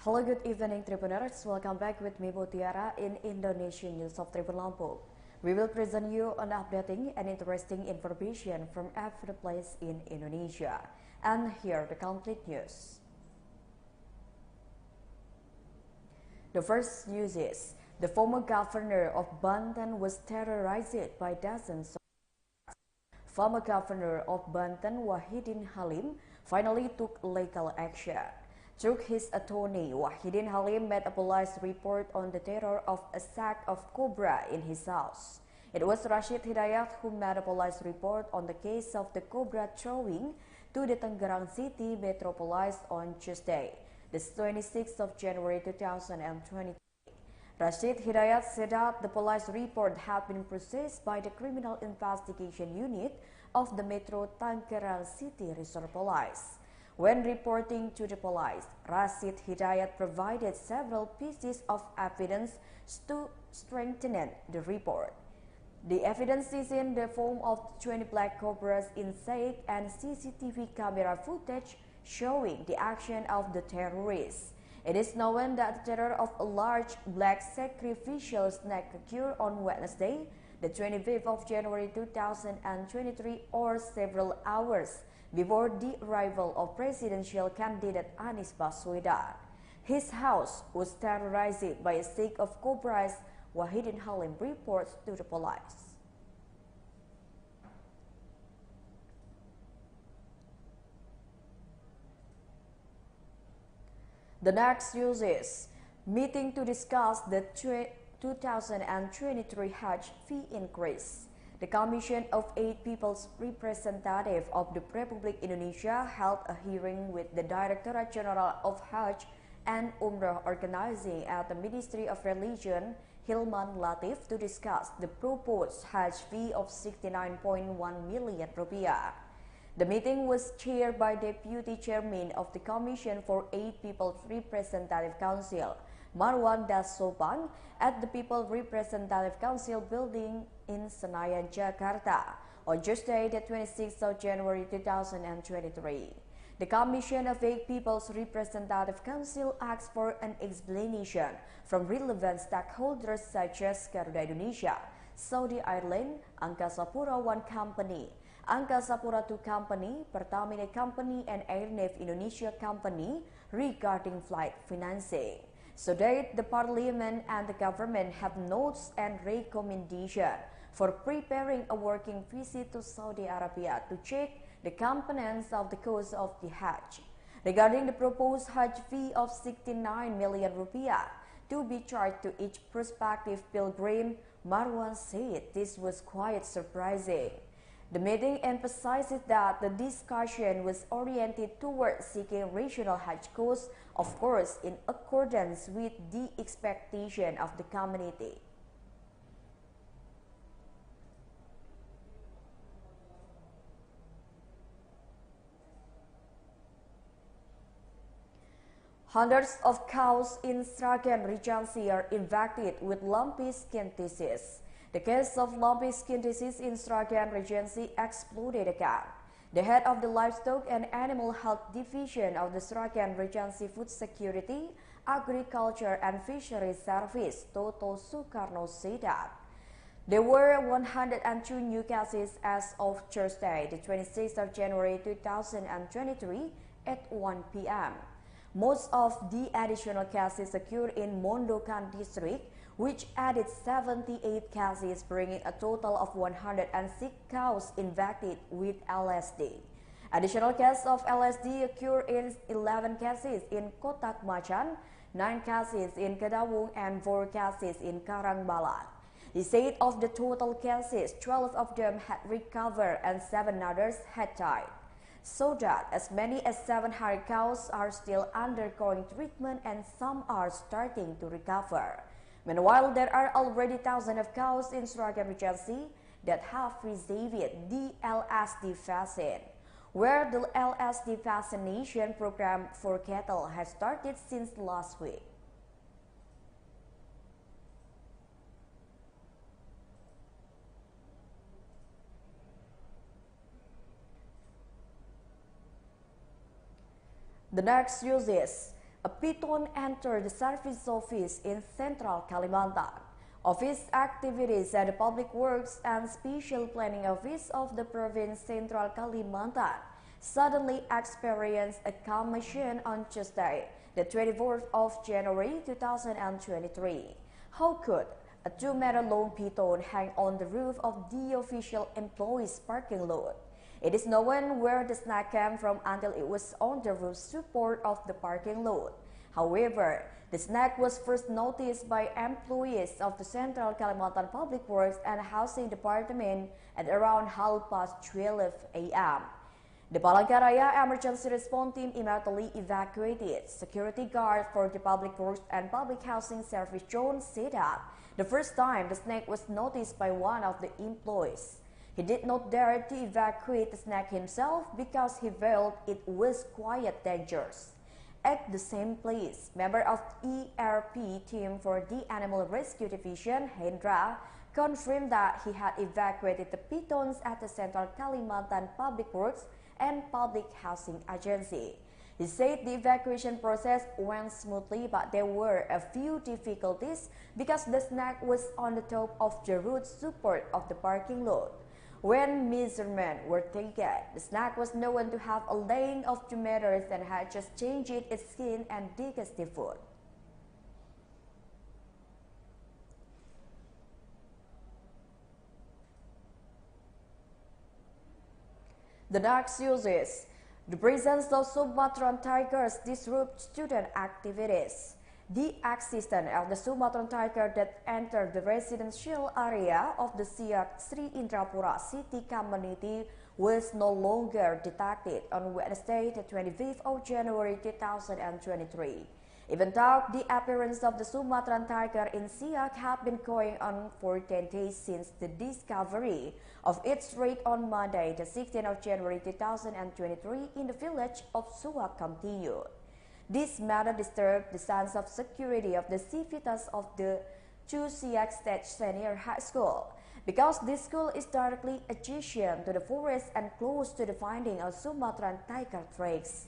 Hello, good evening, Tribuners. Welcome back with me, Tiara, in Indonesian News of Tribun Lampung. We will present you on updating and interesting information from every place in Indonesia. And here the complete news. The first news is, the former governor of Banten was terrorized by dozens of Former governor of Banten, Wahidin Halim, finally took legal action. Through his attorney, Wahidin Halim made a police report on the terror of a sack of Cobra in his house. It was Rashid Hidayat who made a police report on the case of the Cobra throwing to the Tangerang City Metropolis on Tuesday, the 26th of January 2023. Rashid Hidayat said that the police report had been processed by the Criminal Investigation Unit of the Metro Tangerang City Reserve Police. When reporting to the police, Rashid Hidayat provided several pieces of evidence to strengthen the report. The evidence is in the form of 20 black cobras inside and CCTV camera footage showing the action of the terrorists. It is known that the terror of a large black sacrificial snake occurred on Wednesday, the 25th of January 2023, or several hours before the arrival of presidential candidate Anies Baswedan. His house was terrorized by a sack of cobras, Wahidin Halim reports to the police. The next news is, meeting to discuss the 2023 Hajj fee increase. The Commission of 8 People's Representative of the Republic Indonesia held a hearing with the Directorate General of Hajj and Umrah organizing at the Ministry of Religion, Hilman Latif, to discuss the proposed Hajj fee of 69.1 million rupiah. The meeting was chaired by Deputy Chairman of the Commission for 8 People's Representative Council, Marwan Dasopang, at the People Representative Council building in Senayan, Jakarta, on Tuesday, the 26th of January 2023. The Commission of 8 People's Representative Council asked for an explanation from relevant stakeholders such as Garuda Indonesia, Saudi Airlines, Angkasa Pura I Company, Angkasa Pura II Company, Pertamina Company, and Airnav Indonesia Company regarding flight financing. So that the Parliament and the government have notes and recommendations for preparing a working visit to Saudi Arabia to check the components of the cost of the Hajj. Regarding the proposed Hajj fee of 69 million rupiah to be charged to each prospective pilgrim, Marwan said this was quite surprising. The meeting emphasizes that the discussion was oriented towards seeking rational Hajj costs, of course in accordance with the expectation of the community. Hundreds of cows in Sragen, Regency are infected with lumpy skin disease. The case of lumpy skin disease in Sragen, Regency exploded again. The head of the Livestock and Animal Health Division of the Sragen Regency Food Security, Agriculture and Fisheries Service, Toto Sukarno, said that there were 102 new cases as of Thursday, the 26th of January 2023 at 1 p.m. Most of the additional cases occurred in Mondokan district, which added 78 cases, bringing a total of 106 cows infected with LSD. Additional cases of LSD occur in 11 cases in Kotak Macan, 9 cases in Kedawung, and 4 cases in Karangbalat. He said of the total cases, 12 of them had recovered and 7 others had died, so that as many as 700 cows are still undergoing treatment and some are starting to recover. Meanwhile, there are already thousands of cows in Sragen Regency that have received the LSD vaccine, where the LSD vaccination program for cattle has started since last week. The next news is, a python entered the service office in Central Kalimantan. Office activities at the Public Works and Special Planning Office of the province Central Kalimantan suddenly experienced a commotion on Tuesday, the 24th of January 2023. How could a 2-meter-long python hang on the roof of the official employee's parking lot? It is known where the snack came from until it was on the roof support of the parking lot. However, the snack was first noticed by employees of the Central Kalimantan Public Works and Housing Department at around 12:30 a.m. The Palangkaraya Emergency Response Team immediately evacuated. Security guard for the Public Works and Public Housing Service Zone said that the first time the snake was noticed by one of the employees. He did not dare to evacuate the snack himself because he felt it was quite dangerous. At the same place, member of ERP team for the Animal Rescue Division, Hendra, confirmed that he had evacuated the pythons at the Central Kalimantan Public Works and Public Housing Agency. He said the evacuation process went smoothly, but there were a few difficulties because the snack was on the top of the root support of the parking lot. When measurements were taken, the snack was known to have a length of 2 meters and had just changed its skin and digestive food. The next news is, the presence of Sumatran tigers disrupt student activities. The existence of the Sumatran tiger that entered the residential area of the Siak Sri Indrapura city community was no longer detected on Wednesday, the 25th of January 2023. Even though the appearance of the Sumatran tiger in Siak had been going on for 10 days since the discovery of its raid on Monday, the 16th of January 2023 in the village of Suak continued. This matter disturbed the sense of security of the civitas of the Siak State Senior High School, because this school is directly adjacent to the forest and close to the finding of Sumatran tiger tracks.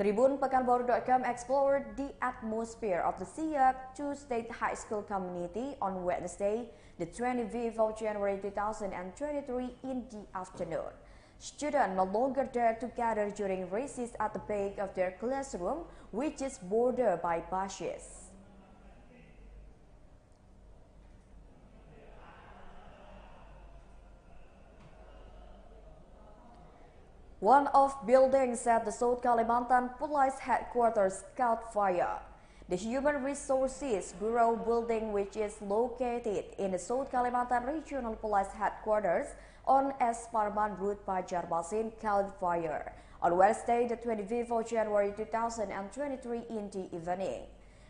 Tribun Pekanbaru.com explored the atmosphere of the Siak State High School community on Wednesday, the 25th of January 2023 in the afternoon. Students no longer dare to gather during recess at the back of their classroom, which is bordered by bushes. One of buildings at the South Kalimantan Police Headquarters caught fire. The Human Resources Bureau building, which is located in the South Kalimantan Regional Police Headquarters on S. Parman Road, Banjarmasin, caught fire on Wednesday, the 25th of January 2023 in the evening.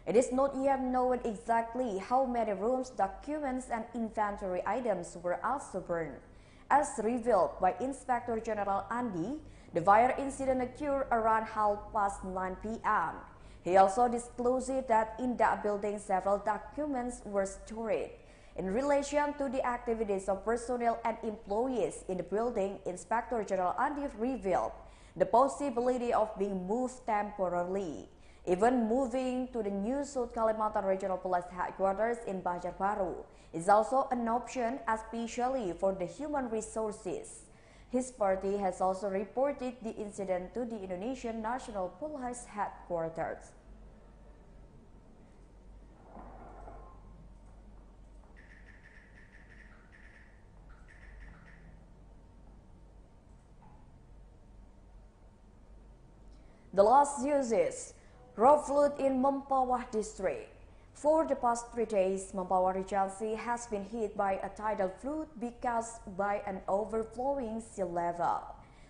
It is not yet known exactly how many rooms, documents, and inventory items were also burned. As revealed by Inspector General Andi, the fire incident occurred around 9:30 p.m. He also disclosed that in that building several documents were stored. In relation to the activities of personnel and employees in the building, Inspector General Andi revealed the possibility of being moved temporarily. Even moving to the new South Kalimantan Regional Police Headquarters in Banjarbaru is also an option, especially for the human resources. His party has also reported the incident to the Indonesian National Police Headquarters. The last uses raw flood in Mempawah district. For the past 3 days, Mempawah Regency has been hit by a tidal flood because by an overflowing sea level,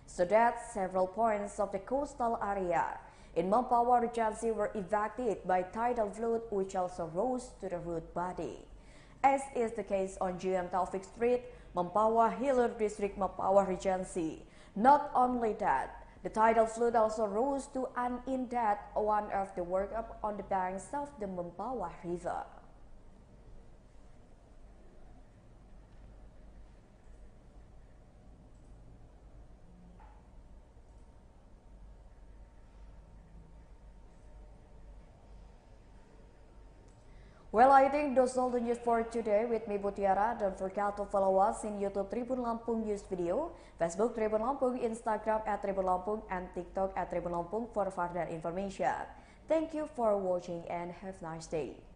so that several points of the coastal area in Mempawah Regency were evacuated by tidal flood, which also rose to the road body. As is the case on GM Taufik Street, Mempawah Hilir District, Mempawah Regency. Not only that, the tidal flood also rose to uninundate one of the workup on the banks of the Mempawah River. Well, I think those all the news for today with me, Butiara. Don't forget to follow us in YouTube Tribun Lampung News Video, Facebook Tribun Lampung, Instagram @Tribun Lampung, and TikTok @Tribun Lampung for further information. Thank you for watching and have a nice day.